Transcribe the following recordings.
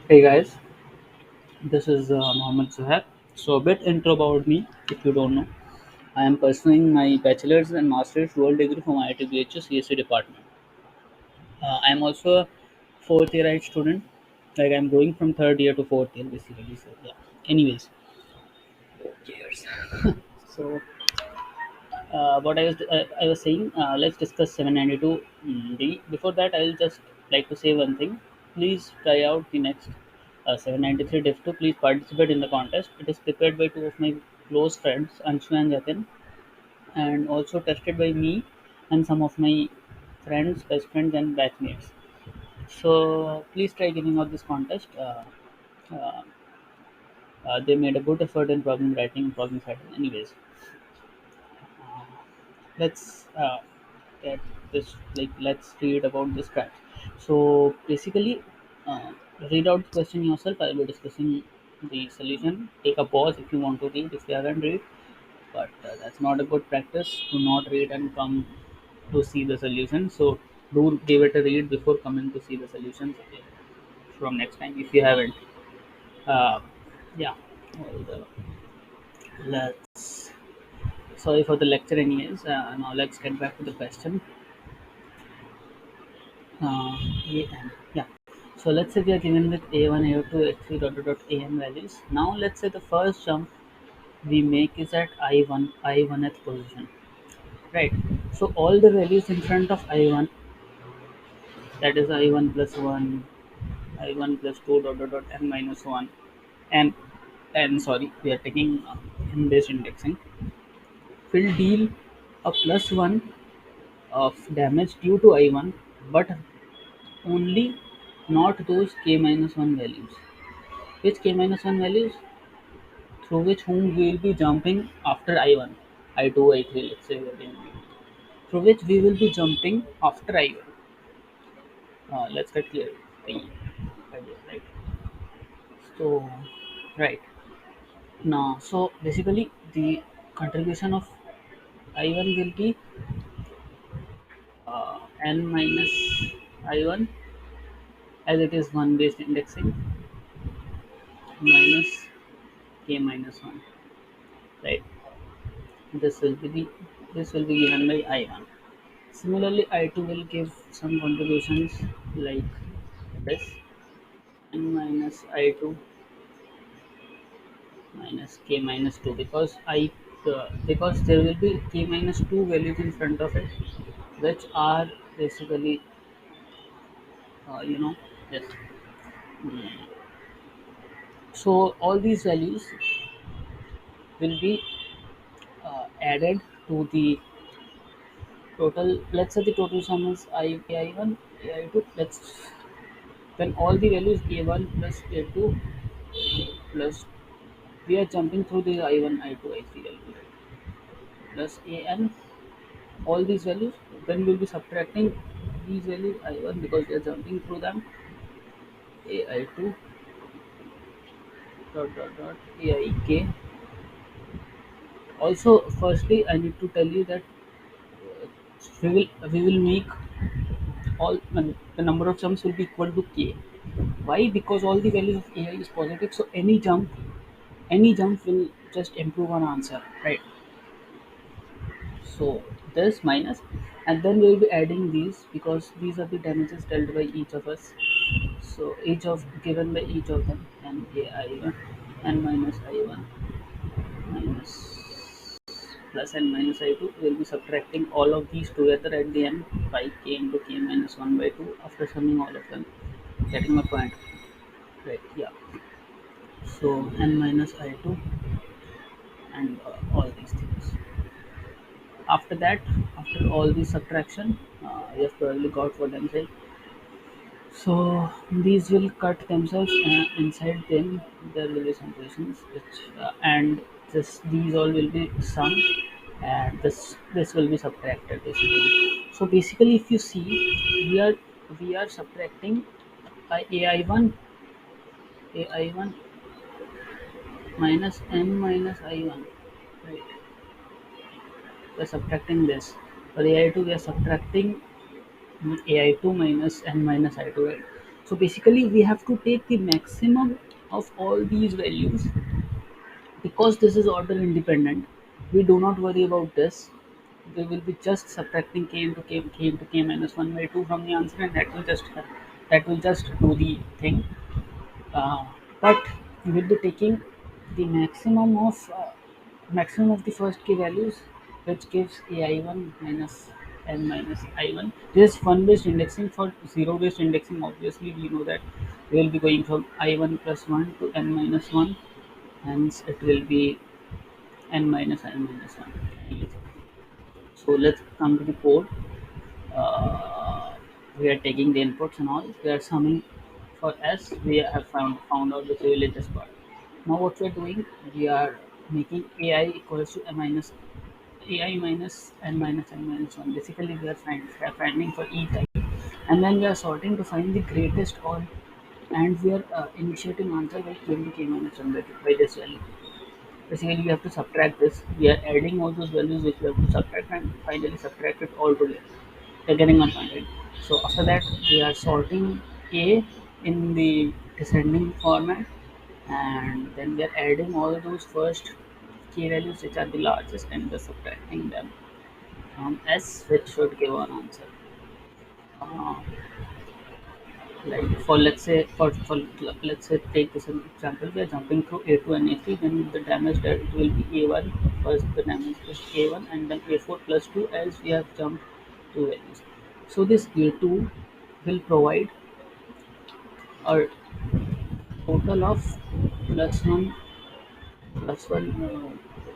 Hey guys, this is Mohammed Zuhair. So, a bit intro about me if you don't know. I am pursuing my bachelor's and master's dual degree from IIT BHU CSC department. I am also a fourth year student. Like, I'm going from third year to fourth year basically. So, yeah. Anyways, cheers. So, I was saying, let's discuss 792D. Before that, I'll just like to say one thing. Please try out the next 793 Div2. Please participate in the contest. It is prepared by two of my close friends, Anshu and Jatin, and also tested by me and some of my friends, best friends, and batchmates. So please try giving out this contest. Uh, they made a good effort in problem writing and problem setting. Anyways, let's get this like let's read about this track. So basically, uh, read out the question yourself. I'll be discussing the solution. Take a pause if you want to read, if you haven't read, but that's not a good practice to not read and come to see the solution. So do give it a read before coming to see the solutions, okay, from next time if you haven't. uh, yeah, well, let's sorry for the lecture anyways. Now let's get back to the question. AN. Yeah. So let's say we are given with A1, A2, A3, an values. Now let's say the first jump we make is at I1, I1th position. Right. So all the values in front of I1, that is I1 plus 1, I1 plus 2, n minus 1, and sorry, we are taking n based indexing, will deal a plus 1 of damage due to I1, but only not those k minus 1 values. Which k minus 1 values? Through which whom we will be jumping after I1, I2, I3, let's say we are doing through which we will be jumping after I1. Let's get clear the idea, right? So, right now, so basically the contribution of I1 will be n minus I1 as it is 1 based indexing minus k minus 1, right? This will be the this will be given by I1. Similarly, I2 will give some contributions like this n minus I2 minus k minus 2 because there will be k minus 2 values in front of it, which are basically you know yes. So all these values will be added to the total. Let's say the total sum is I1, AI2. Let's then all the values A1 plus A2 plus we are jumping through the I1, I2, I3 value, plus an all these values. Then we'll be subtracting these values I1 because we are jumping through them, ai2 aik. Also, firstly I need to tell you that we will make all the number of jumps will be equal to k. Why? Because all the values of ai is positive, so any jump will just improve on answer, right? So this minus, and then we will be adding these because these are the damages dealt by each of us. So each of given by each of them, and ai1 and minus I1 minus plus and minus I2 will be subtracting all of these together at the end by k into k minus 1 by 2 after summing all of them, getting my point, right? Yeah. So n minus I2 and all these things. After that, after all the subtraction, you have probably got what I'm saying. So these will cut themselves, inside them there will be some positions which and these all will be summed, and this will be subtracted basically. So basically, if you see, we are subtracting ai1 ai1 minus n minus I1, right? We're subtracting this. For ai2 we are subtracting ai2 minus n minus I2, right? So basically we have to take the maximum of all these values. Because this is order independent, we do not worry about this. We will be just subtracting k into k into k minus 1 by 2 from the answer, and that will just do the thing. uh, but we will be taking the maximum of the first key values, which gives ai1 minus n minus I1. This is fun based indexing. For zero based indexing, obviously we know that we will be going from I1 plus 1 to n minus 1, hence it will be n minus n minus 1. So let's come to the code. uh, we are taking the inputs and all. We are summing for s. We have found out the privileges part. Now what we are doing, we are making ai equals to a minus ai minus n minus 1. Basically we are finding for e type, and then we are sorting to find the greatest all, and we are initiating answer by k minus 1 by this value. Basically we have to subtract this. We are adding all those values which we have to subtract, and finally subtract it all together. You're getting my point, right? So after that we are sorting a in the descending format, and then we are adding all those first key values which are the largest, and we're subtracting them from s, which should give an answer. uh, like for let's say take this an example. We are jumping through a2 and a3, then the damage that it will be a1. First the damage is a1, and then a4 plus 2, as we have jumped two values. So this a2 will provide a total of plus 1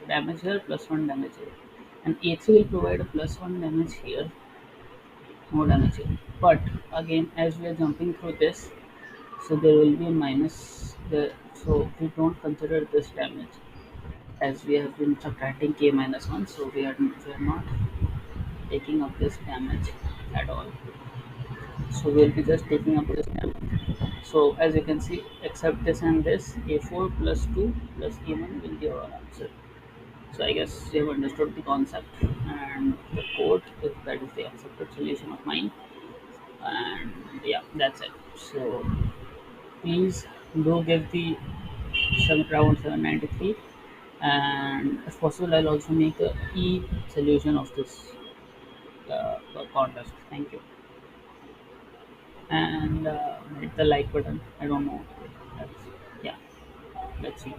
damage here, plus 1 damage here, and a3 will provide a plus 1 damage here, no damage here. But again, as we are jumping through this, so there will be a minus there, so we don't consider this damage, as we have been subtracting k minus 1, so we are not taking up this damage at all. So we'll be just taking up this damage. So as you can see, except this and this, a4 plus 2 plus a1 will give our answer. So I guess you have understood the concept and the code, if that is the accepted solution of mine. And yeah, that's it. So please do give the round 793, and if possible I'll also make a e solution of this contest. Thank you. And hit the like button. I don't know. That's, yeah, let's see.